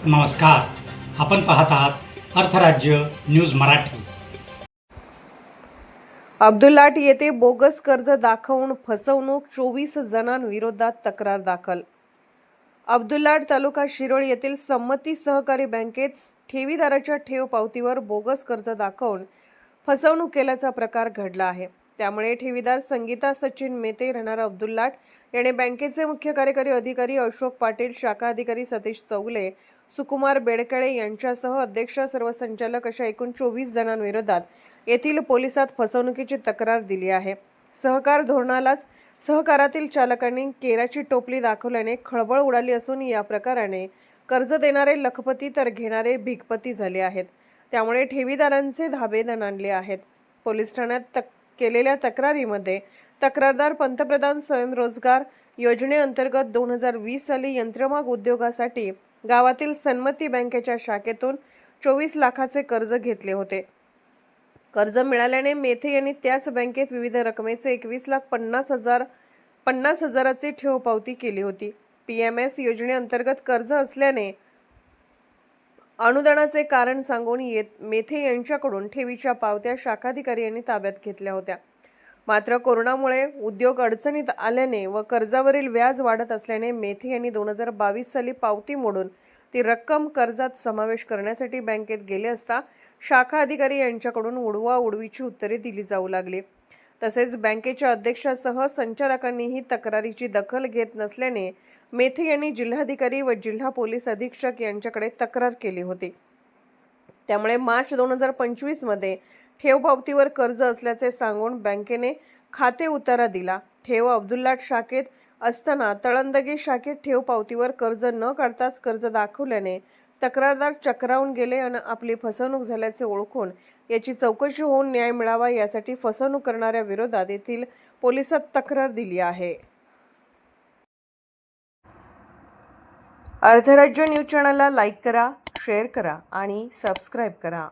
नमस्कार, आपण पाहत आहात अर्थराज्य न्यूज मराठी। अब्दुल्लाट येथे बोगस कर्ज दाखवून फसवणूक, 24 जणांविरोधात तक्रार दाखल। अब्दुल्लाट तालुका शिरोळ येथील संमती सहकारी बँकेत ठेवीदाराच्या ठेव पावतीवर बोगस कर्ज दाखवून फसवणूक केल्याचा प्रकार घडला आहे। त्यामुळे ठेवीदार संगीता सचिन मेते राहणार अब्दुल्लाट याने बँकेचे मुख्य कार्यकारी अधिकारी अशोक पाटील, शाखा अधिकारी सतीश चौगले, सुकुमार बेडकळे यांच्यासह अध्यक्ष, सर्व संचालक अशा एकूण 24 जणांविरोधात येथील पोलिसात फसवणुकीची तक्रार दिली आहे। सहकार धोरणालाच सहकारातील चालकांनी केराची टोपली दाखवल्याने खळबळ उडाली असून या प्रकाराने कर्ज देणारे लखपती तर घेणारे भिकपती झाले आहेत। त्यामुळे ठेवीदारांचे धाबे दणाणले आहेत। पोलीस ठाण्यात केलेल्या तक्रारीमध्ये तक्रारदार पंतप्रधान स्वयंरोजगार योजनेअंतर्गत 2020 साली यंत्रमाग उद्योगासाठी गावातील सन्मती बँकेच्या शाखेतून 24 लाखाचे कर्ज घेतले होते। कर्ज मिळाल्याने मेथे यांनी त्याच बँकेत विविध रकमेचे 21,50,000ची ठेव पावती केली होती। PMS योजनेअंतर्गत कर्ज असल्याने अनुदानाचे कारण सांगून मेथे यांच्याकडून ठेवीच्या पावत्या शाखाधिकारी यांनी ताब्यात घेतल्या होत्या। मात्र कोरोनामुळे उद्योग अडचणीत आल्याने व कर्जावरील व्याज वाढत असल्याने मेथे यांनी 2022 साली पावती मोडून ती रक्कम कर्जात समावेश करण्यासाठी बँकेत गेले असता शाखा अधिकारी यांच्याकडून उडवाउडवीची उत्तरे दिली जाऊ लागली। तसेच बँकेच्या अध्यक्षासह संचालकांनीही तक्रारीची दखल घेत नसल्याने मेथे यांनी जिल्हाधिकारी व जिल्हा पोलीस अधीक्षक यांच्याकडे तक्रार केली होती। त्यामुळे मार्च 2025 मध्ये ठेव पावतीवर कर्ज असल्याचे सांगून बँकेने खाते उतारा दिला। ठेव अब्दुल्लाट शाखेत असताना तळंदगे शाखेत ठेव पावतीवर कर्ज न काढताच कर्ज दाखवल्याने तक्रारदार चक्रावून गेले आणि आपली फसवणूक झाल्याचे ओळखून याची चौकशी होऊन न्याय मिळावा यासाठी फसवणूक करणाऱ्या विरोधात येथील पोलिसात तक्रार दिली आहे। अर्थराज्य न्यूज चॅनलला लाईक करा, शेअर करा आणि सबस्क्राईब करा।